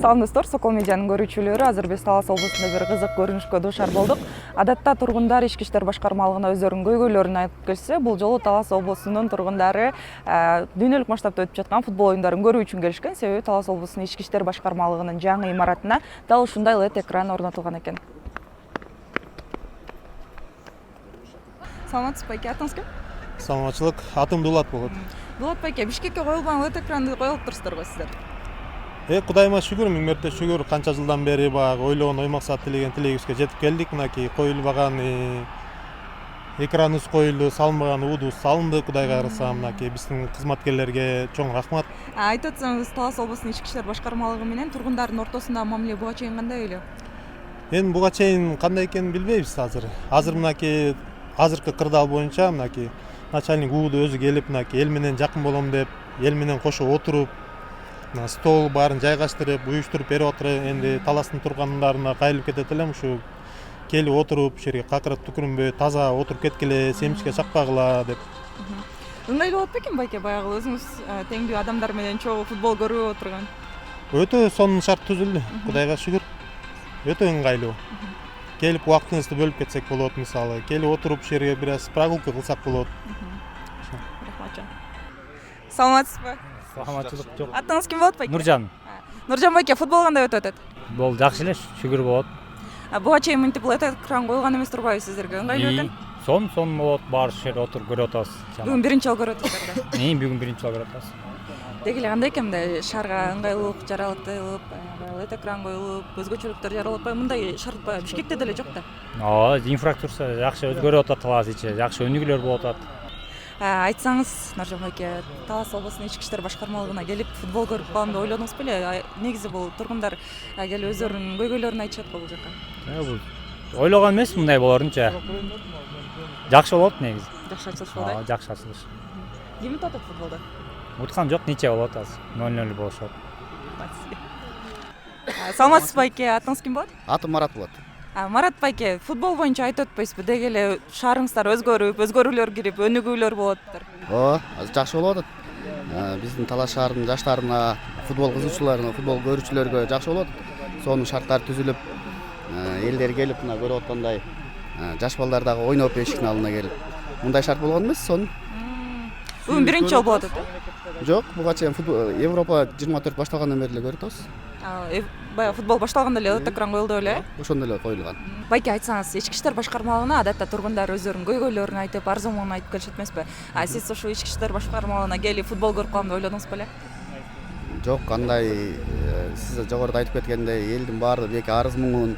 салам достор, Сокол медианын көрүүчүлөрү азыр биз Талас облусунда бир кызык көрүнүшкө дуушар болдук. Адатта тургундар ички иштер башкармалыгына өздөрүнүн көйгөйлөрүн айтып келсе, бул жолу Талас облусунун тургундары дүйнөлүк масштабта өтүп жаткан футбол оюндарын көрүү үчүн келишкен. Себеби Талас облусунун ички иштер башкармалыгынын жаңы имаратына дал ушундай LED экран орнотулган экен. Саламатсызбы байке, атыңыз ким? Саламатчылык, атым Дулат болот. Дулат байке, Бишкекке коюлган LED экранды коюп туруңуздар го сиздер? Кудайыма шүгүр, миң мерте шүгүр, канча жылдан бери баягы ойлогон ой максат тилеген тилегибизге жетип келдик. Мынакей коюлбаган экраныбыз коюлду, салынбаган уудубуз салынды. Кудайга ыраса, мынакей биздин кызматкерлерге чоң рахмат. Айтып атсаңыз, Талас облусунун ички иштер башкармалыгы менен тургундардын ортосундагы мамиле буга чейин кандай эле? Эми буга чейин кандай экенин билбейбиз азыр. Азыр мынакей азыркы кырдаал боюнча мынакей начальник ууду өзү келип, мынакей эл менен жакын болом деп, эл менен кошо отуруп, стол баарын жайгаштырып, уюштуруп берип атыр. Энди Таластын тургандарына кайрылып кетет элем, ушу келип отуруп, ушерге какырып түкүрүнбөй, таза отуруп кеткиле, семичке чакпагыла деп. Ыңгайлуу болот бекен байке, баягы өзүңүз теңдүү адамдар менен чогуу футбол көрүп отурган? Өтө сонун шарт түзүлдү, Кудайга шүгүр. Өтө ыңгайлуу. Келип убактыңызды бөлүп кетсек болот, мисалы, келип отуруп ушерге бир аз прогулка кылсак болот. Рахмат жан. Саламатсызбы? Саламатчылык жок. Атыңыз ким болот байке? Нуржан. Нуржан байке, футбол кандай өтүп атат? Бол жакшы эле, шүгүр болот. Буга чейин мынтип LED экран коюлган эмес турбайбы сиздерге? Ыңгайлуу экен? Сон болот, баары ушер отуруп көрүп атабыз. Бүгүн биринчи жолу көрүп атасыздар да? Бүгүн биринчи жолу көрүп атабыз. Деги эле кандай экен мындай шаарга ыңгайлуулук жаратылып, LED экран коюлуп, өзгөчөлүктөр жаралып атпайбы? Мындай шарт баягы Бишкекте деле жок да. Инфраструктура жакшы өзгөрүп атат, Талас ичи, жакшы өнүгүүлөр болуп атат. Айтсаңыз, Нуржан байке, Талас облусунун ички иштер башкармалыгына келип футбол көрүп калам деп ойлодуңуз беле? Негизи бул тургундар келип өздөрүнүн көйгөйлөрүн айтышат го бул жака. Бул ойлогон эмес мындай болорунча. Жакшы болот негизи. Жакшы ачылыш болду. Жакшы ачылыш. Ким утат футболдо? Уткан жок, нече болот азыр. 0-0 болушат. Саламатсызбы байке, атыңыз ким болот? Атым Марат болот. Марат байке, футбол боюнча айтып өтпөйсүзбү? Деги эле шаарыңыздар өзгөрүп, өзгөрүүлөр кирип, өнүгүүлөр болуп атыптыр. Азыр жакшы болуп атат. Биздин Талас шаарынын жаштарына, футбол кызыкчыларына, футбол көрүүчүлөргө жакшы болуп атат. Сонун шарттар түзүлүп, элдер келип мына көрүп аткандай жаш балдар дагы ойноп эшиктин алдына келип. Мындай шарт болгон эмес, сонун. Бүгүн биринчи жолу болуп атат. Жок, буга чейин Европа 24 башталгандан бери эле көрүп атабыз. Баягы футбол башталганда эле LED экран коюлду беле? Ошондо эле коюлган. Байке, айтсаңыз, ички иштер башкармалыгына адатта тургундар өздөрүнүн көйгөйлөрүн айтып, арзумагын айтып келишет эмеспи? Сиз ушул ички иштер башкармалыгына келип футбол көрүп калам деп ойлодуңуз беле? Жок, кандай сиз жогоруда айтып кеткендей, элдин баары беки арыз муңун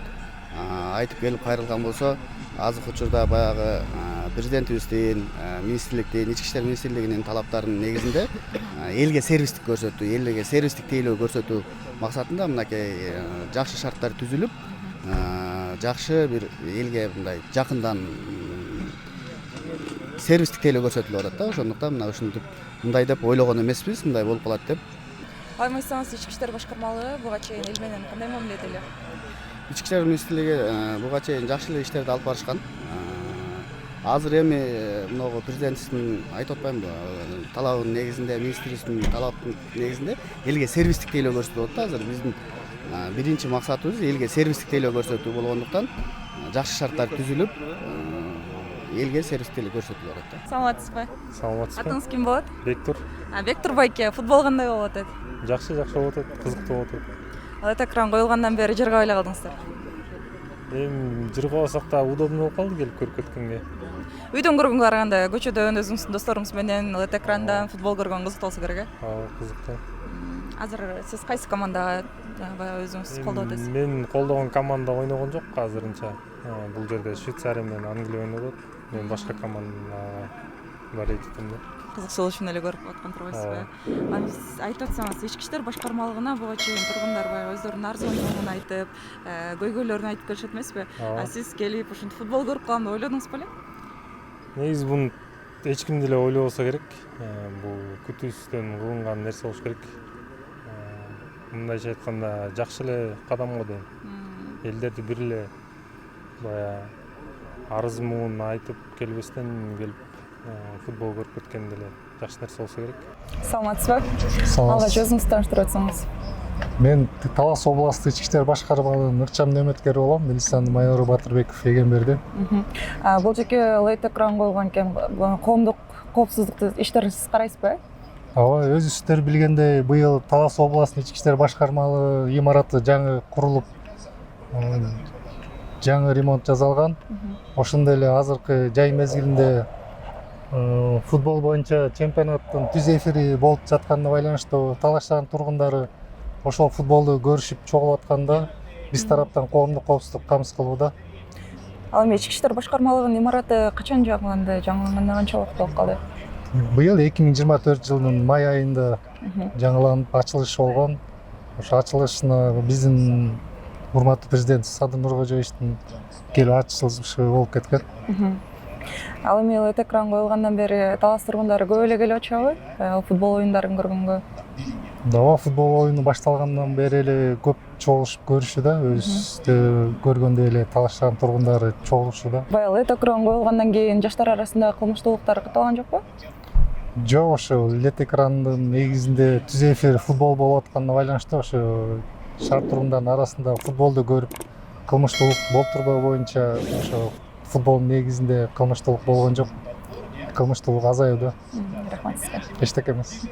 айтып келип кайрылган болсо, азыркы учурда баягы президентибиздин, министрликтин, ички иштер министрлигинин талаптарынын негизинде элге сервистик көрсөтүү, элге сервистик тейлөө көрсөтүү максатында мынакей жакшы шарттар түзүлүп, жакшы бир элге мындай жакындан сервистик тейлөө көрсөтүлүп атат да. Ошондуктан мына ушинтип мындай деп ойлогон эмеспиз, мындай болуп калат деп. Айтсаңыз, ички иштер башкармалыгы буга чейин эл менен кандай мамиледе эле? Ички иштер министрлиги буга чейин жакшы эле иштерди алып барышкан. Азыр эми мынагу президентибиздин айтып атпаймынбы, талабынын негизинде, министрибиздин талабынын негизинде элге сервистик тейлөө көрсөтүп атат да. Азыр биздин биринчи максатыбыз элге сервистик тейлөө көрсөтүү болгондуктан жакшы шарттар түзүлүп, элге сервистик тейлөө көрсөтүлүп атат да. Саламатсызбы? Саламатсызбы? Атыңыз ким болот? Бектур. Бектур байке, футбол кандай болуп атат? Жакшы болуп атат, кызыктуу болуп атат. LED экран коюлгандан бери жыргап эле калдыңыздар. Эми жыргабасак да удобно болуп калды келип көрүп кеткенге. Үйдөн көргөнгө караганда көчөдө өзүңүздүн досторуңуз менен LED экрандан футбол көргөн кызыктуу болсо керек, э? Кызыктуу. Азыр сиз кайсы командага баягы өзүңүз колдоп атасыз? Мен колдогон команда ойногон жок азырынча. Бул жерде Швейцария менен Англия ойноп атат. Мен башка командага болеть этем да. Кызыкчылык үчүн эле көрүп аткан турбайсызбы? Айтып атсаңыз, ички иштер башкармалыгына буга чейин тургундар баягы өздөрүнүн арзумагын айтып, көйгөйлөрүн айтып келишет эмеспи? Сиз келип ушинтип футбол көрүп калам деп ойлодуңуз беле? Негизи буну эч ким деле ойлобосо керек. Бул күтүүсүздөн кылынган нерсе болуш керек. Мындайча айтканда жакшы эле кадам го дейм. Элдерди бир эле баягы арыз муңун айтып келбестен келип футбол көрүп кеткен деле жакшы нерсе болсо керек. Саламатсызбы? Алгач өзүңүздү тааныштырып атсаңыз. Мен Талас областық ички иштер башкармалыгынын ыкчам өмөткөрү болом. Милициянын майору Батырбеков Эгемберди. Бул жерге лейт экран койгон экен. Коомдук коопсуздукту иштерин сиз карайсызбы? Ооба, өзүңүздөр билгендей, быйыл Талас областынын ички иштер башкармалыгы имараты жаңы курулуп, жаңы ремонт жасалган. Ошондой эле азыркы жай мезгилинде футбол боюнча чемпионаттын түз эфири болуп жатканына байланыштуу Талаш шаарынын тургундары ошол футболду көрүшүп чогулуп атканда биз тараптан коомдук коопсуздук камсыз кылууда. Ал эми ички иштер башкармалыгынын имараты качан жаңыланды? Жаңыланганына канча убакыт болуп калды? Быйыл 2024 жылдын май айында жаңыланып ачылышы болгон. Ошо ачылышына биздин урматтуу президент Садыр Нуркожоевичтин келип ачылышы болуп кеткен. Ал эми лейт экран коюлгандан бери Талас тургундары көп эле келип атышабы? Футбол оюндарын көргөнгө. Ооба, футбол оюну башталгандан бери эле көп чогулушуп көрүшүүдө, өзүбүздө көргөндөй эле Талаш шаарынын тургундары чогулушууда. Баягы лейт экран коюлгандан кийин жаштар арасында кылмыштуулуктар катталган жокпу? Жок, ошо лет экрандын негизинде түз эфир футбол болуп атканына байланыштуу ошо шаар тургундарынын арасында футболду көрүп кылмыштуулук болтурбоо боюнча ошо футболдун негизинде кылмыштуулук болгон жок. Кылмыштуулук азаюуда. Рахмат сизге. Эчтеке эмес.